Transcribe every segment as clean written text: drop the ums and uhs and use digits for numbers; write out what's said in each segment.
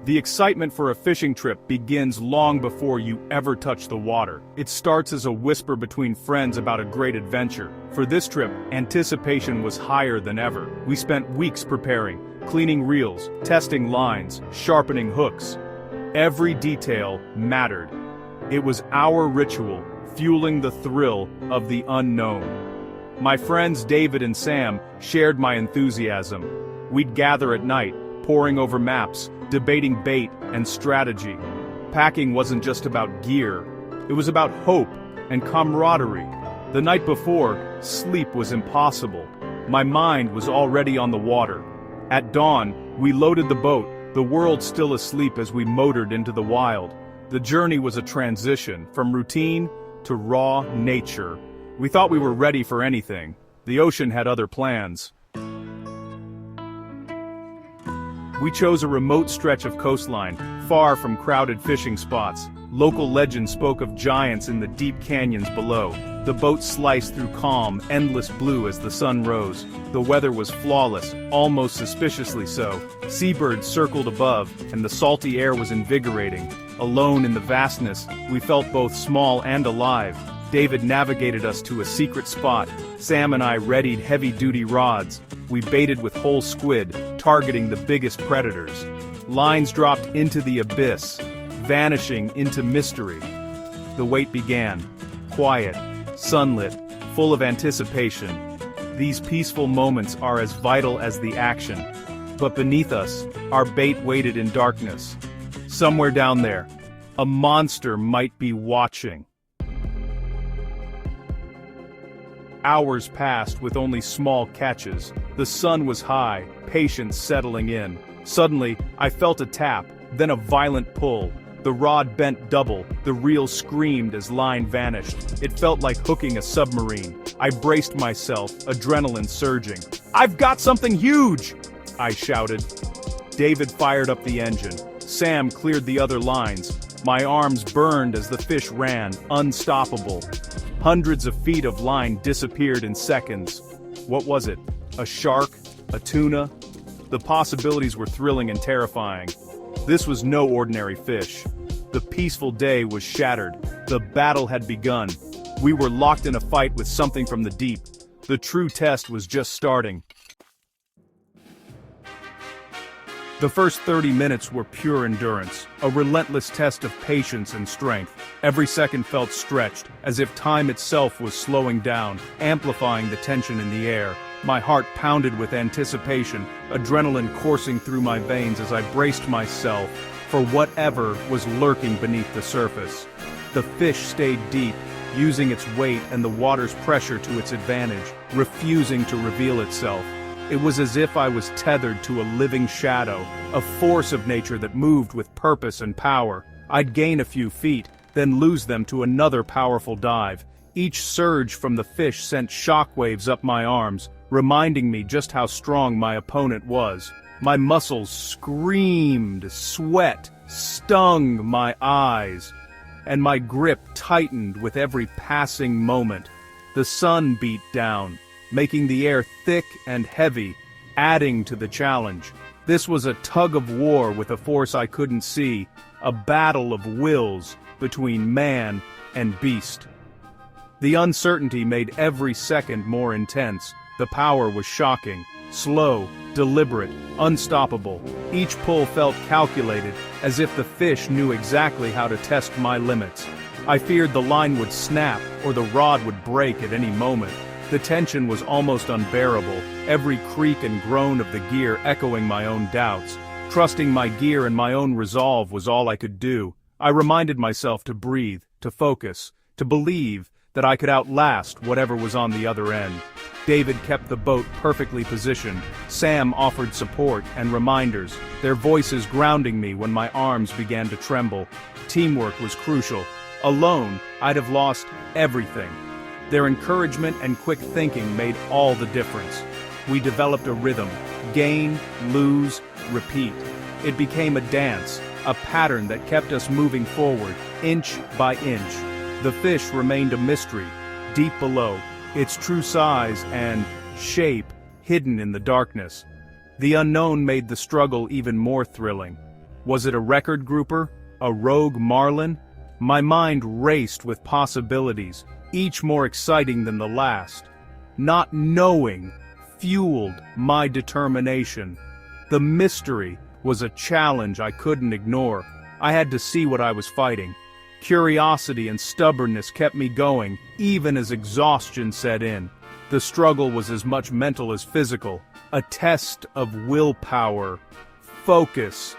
The excitement for a fishing trip begins long before you ever touch the water. It starts as a whisper between friends about a great adventure. For this trip, anticipation was higher than ever. We spent weeks preparing, cleaning reels, testing lines, sharpening hooks. Every detail mattered. It was our ritual, fueling the thrill of the unknown. My friends David and Sam shared my enthusiasm. We'd gather at night, poring over maps, debating bait and strategy. Packing wasn't just about gear. It was about hope and camaraderie. The night before, sleep was impossible. My mind was already on the water. At dawn, we loaded the boat, the world still asleep as we motored into the wild. The journey was a transition, from routine to raw nature. We thought we were ready for anything. The ocean had other plans. We chose a remote stretch of coastline, far from crowded fishing spots. Local legend spoke of giants in the deep canyons below. The boat sliced through calm, endless blue as the sun rose. The weather was flawless, almost suspiciously so. Seabirds circled above, and the salty air was invigorating. Alone in the vastness, we felt both small and alive. David navigated us to a secret spot. Sam and I readied heavy-duty rods. We baited with whole squid, targeting the biggest predators. Lines dropped into the abyss, vanishing into mystery. The wait began. Quiet, sunlit, full of anticipation. These peaceful moments are as vital as the action. But beneath us, our bait waited in darkness. Somewhere down there, a monster might be watching. Hours passed with only small catches. The sun was high, patience settling in. Suddenly, I felt a tap, then a violent pull. The rod bent double, the reel screamed as line vanished. It felt like hooking a submarine. I braced myself, adrenaline surging. "I've got something huge!" I shouted. David fired up the engine. Sam cleared the other lines. My arms burned as the fish ran, unstoppable. Hundreds of feet of line disappeared in seconds. What was it? A shark? A tuna? The possibilities were thrilling and terrifying. This was no ordinary fish. The peaceful day was shattered. The battle had begun. We were locked in a fight with something from the deep. The true test was just starting. The first 30 minutes were pure endurance, a relentless test of patience and strength. Every second felt stretched, as if time itself was slowing down, amplifying the tension in the air. My heart pounded with anticipation, adrenaline coursing through my veins as I braced myself for whatever was lurking beneath the surface. The fish stayed deep, using its weight and the water's pressure to its advantage, refusing to reveal itself. It was as if I was tethered to a living shadow, a force of nature that moved with purpose and power. I'd gain a few feet, then lose them to another powerful dive. Each surge from the fish sent shockwaves up my arms, reminding me just how strong my opponent was. My muscles screamed, sweat stung my eyes, and my grip tightened with every passing moment. The sun beat down, making the air thick and heavy, adding to the challenge. This was a tug of war with a force I couldn't see, a battle of wills between man and beast. The uncertainty made every second more intense. The power was shocking, slow, deliberate, unstoppable. Each pull felt calculated, as if the fish knew exactly how to test my limits. I feared the line would snap or the rod would break at any moment. The tension was almost unbearable, every creak and groan of the gear echoing my own doubts. Trusting my gear and my own resolve was all I could do. I reminded myself to breathe, to focus, to believe that I could outlast whatever was on the other end. David kept the boat perfectly positioned. Sam offered support and reminders, their voices grounding me when my arms began to tremble. Teamwork was crucial. Alone, I'd have lost everything. Their encouragement and quick thinking made all the difference. We developed a rhythm: gain, lose, repeat. It became a dance, a pattern that kept us moving forward, inch by inch. The fish remained a mystery, deep below, its true size and shape hidden in the darkness. The unknown made the struggle even more thrilling. Was it a record grouper? A rogue marlin? My mind raced with possibilities, each more exciting than the last. Not knowing fueled my determination. The mystery was a challenge I couldn't ignore. I had to see what I was fighting. Curiosity and stubbornness kept me going, even as exhaustion set in. The struggle was as much mental as physical, a test of willpower, focus,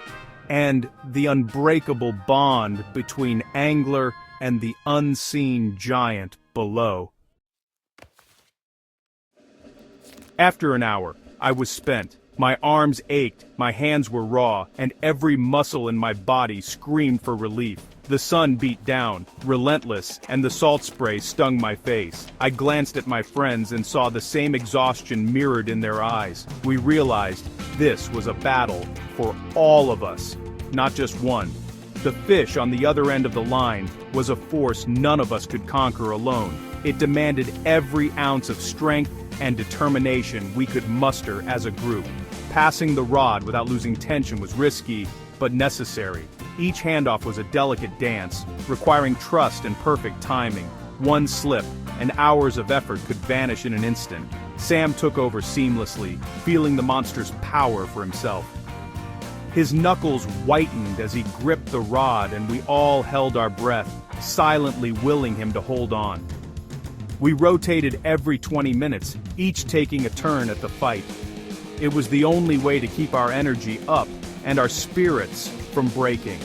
and the unbreakable bond between angler and the unseen giant below. After an hour, I was spent. My arms ached, my hands were raw, and every muscle in my body screamed for relief. The sun beat down, relentless, and the salt spray stung my face. I glanced at my friends and saw the same exhaustion mirrored in their eyes. We realized this was a battle for all of us, not just one. The fish on the other end of the line was a force none of us could conquer alone. It demanded every ounce of strength and determination we could muster as a group. Passing the rod without losing tension was risky, but necessary. Each handoff was a delicate dance, requiring trust and perfect timing. One slip, and hours of effort could vanish in an instant. Sam took over seamlessly, feeling the monster's power for himself. His knuckles whitened as he gripped the rod, and we all held our breath, silently willing him to hold on. We rotated every 20 minutes, each taking a turn at the fight. It was the only way to keep our energy up and our spirits from breaking.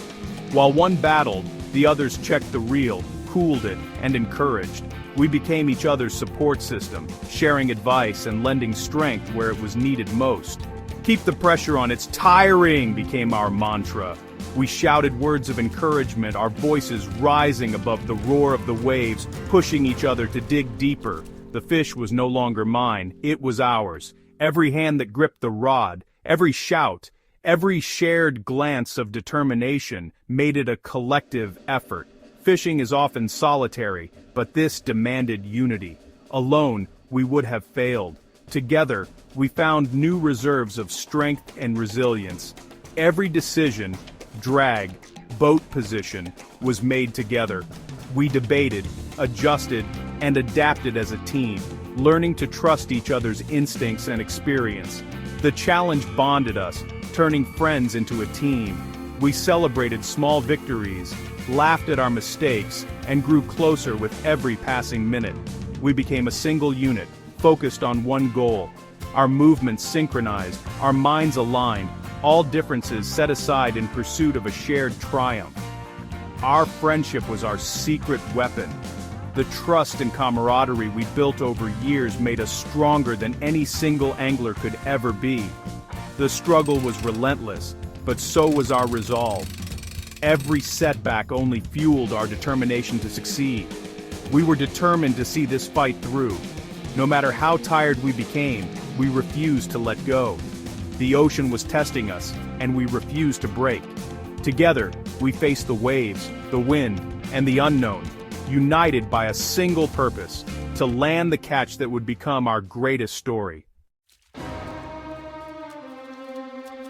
While one battled, the others checked the reel, cooled it, and encouraged. We became each other's support system, sharing advice and lending strength where it was needed most. Keep the pressure on, it's tiring, became our mantra. We shouted words of encouragement, our voices rising above the roar of the waves, pushing each other to dig deeper. The fish was no longer mine, it was ours. Every hand that gripped the rod, every shout, every shared glance of determination made it a collective effort. Fishing is often solitary, but this demanded unity. Alone, we would have failed. Together, we found new reserves of strength and resilience. Every decision, drag, boat position, was made together. We debated, adjusted, and adapted as a team, learning to trust each other's instincts and experience. The challenge bonded us, turning friends into a team. We celebrated small victories, laughed at our mistakes, and grew closer with every passing minute. We became a single unit, focused on one goal. Our movements synchronized, our minds aligned, all differences set aside in pursuit of a shared triumph. Our friendship was our secret weapon. The trust and camaraderie we built over years made us stronger than any single angler could ever be. The struggle was relentless, but so was our resolve. Every setback only fueled our determination to succeed. We were determined to see this fight through. No matter how tired we became, we refused to let go. The ocean was testing us, and we refused to break. Together, we faced the waves, the wind, and the unknown, united by a single purpose, to land the catch that would become our greatest story.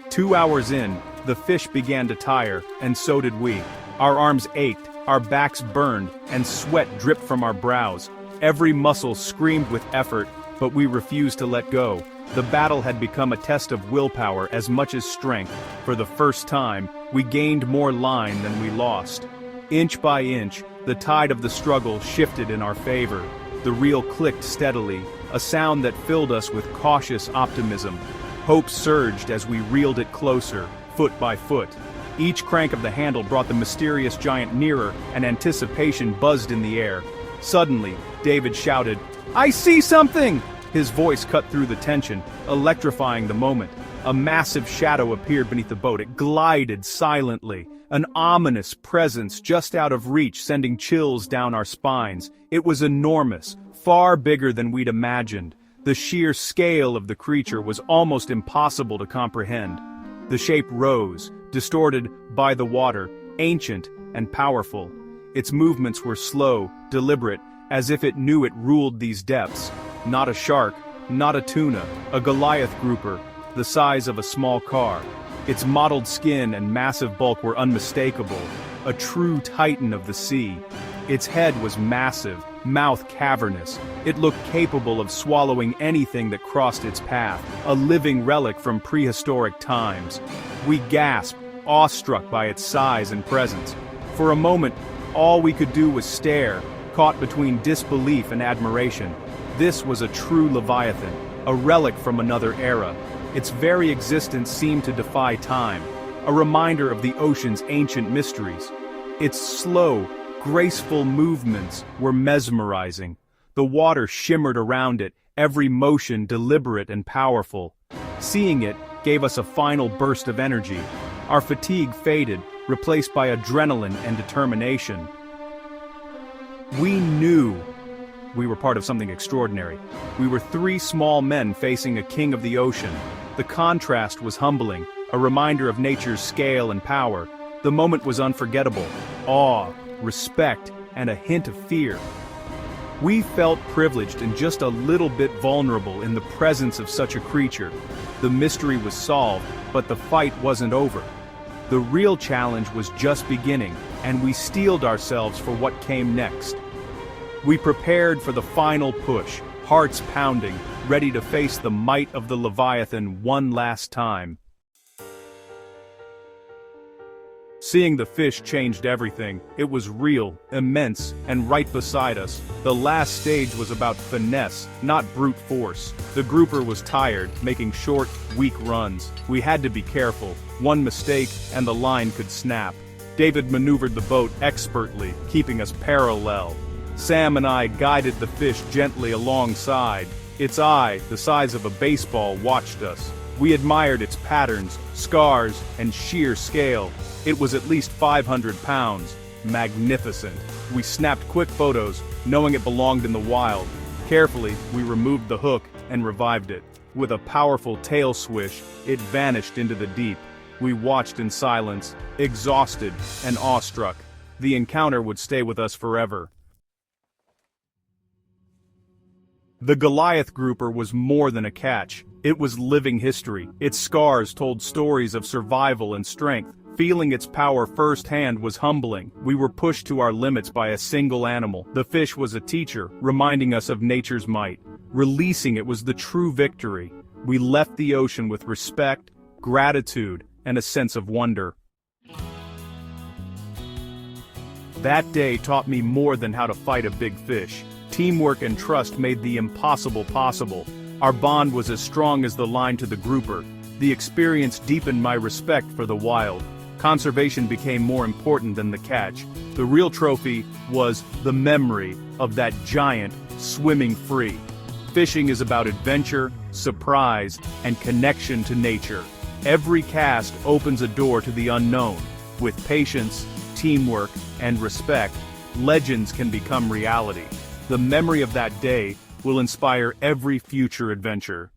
2 hours in, the fish began to tire, and so did we. Our arms ached, our backs burned, and sweat dripped from our brows. Every muscle screamed with effort, but we refused to let go. The battle had become a test of willpower as much as strength. For the first time, we gained more line than we lost. Inch by inch, the tide of the struggle shifted in our favor. The reel clicked steadily, a sound that filled us with cautious optimism. Hope surged as we reeled it closer, foot by foot. Each crank of the handle brought the mysterious giant nearer, and anticipation buzzed in the air. Suddenly, David shouted, "I see something!" His voice cut through the tension, electrifying the moment. A massive shadow appeared beneath the boat. It glided silently, an ominous presence just out of reach, sending chills down our spines. It was enormous, far bigger than we'd imagined. The sheer scale of the creature was almost impossible to comprehend. The shape rose, distorted by the water, ancient and powerful. Its movements were slow, deliberate, as if it knew it ruled these depths. Not a shark, not a tuna, a Goliath grouper, the size of a small car. Its mottled skin and massive bulk were unmistakable, a true titan of the sea. Its head was massive, mouth cavernous. It looked capable of swallowing anything that crossed its path, a living relic from prehistoric times. We gasped, awestruck by its size and presence. For a moment, all we could do was stare, caught between disbelief and admiration. This was a true Leviathan, a relic from another era. Its very existence seemed to defy time, a reminder of the ocean's ancient mysteries. Its slow, graceful movements were mesmerizing. The water shimmered around it, every motion deliberate and powerful. Seeing it gave us a final burst of energy. Our fatigue faded, replaced by adrenaline and determination. We knew we were part of something extraordinary. We were three small men facing a king of the ocean. The contrast was humbling, a reminder of nature's scale and power. The moment was unforgettable. Awe, respect, and a hint of fear. We felt privileged and just a little bit vulnerable in the presence of such a creature. The mystery was solved, but the fight wasn't over. The real challenge was just beginning, and we steeled ourselves for what came next. We prepared for the final push, hearts pounding, ready to face the might of the Leviathan one last time. Seeing the fish changed everything. It was real, immense, and right beside us. The last stage was about finesse, not brute force. The grouper was tired, making short, weak runs. We had to be careful. One mistake, and the line could snap. David maneuvered the boat expertly, keeping us parallel. Sam and I guided the fish gently alongside. Its eye, the size of a baseball, watched us. We admired its patterns, scars, and sheer scale. It was at least 500 pounds. Magnificent. We snapped quick photos, knowing it belonged in the wild. Carefully, we removed the hook and revived it. With a powerful tail swish, it vanished into the deep. We watched in silence, exhausted and awestruck. The encounter would stay with us forever. The Goliath grouper was more than a catch. It was living history. Its scars told stories of survival and strength. Feeling its power firsthand was humbling. We were pushed to our limits by a single animal. The fish was a teacher, reminding us of nature's might. Releasing it was the true victory. We left the ocean with respect, gratitude, and a sense of wonder. That day taught me more than how to fight a big fish. Teamwork and trust made the impossible possible. Our bond was as strong as the line to the grouper. The experience deepened my respect for the wild. Conservation became more important than the catch. The real trophy was the memory of that giant swimming free. Fishing is about adventure, surprise, and connection to nature. Every cast opens a door to the unknown. With patience, teamwork, and respect, legends can become reality. The memory of that day will inspire every future adventure.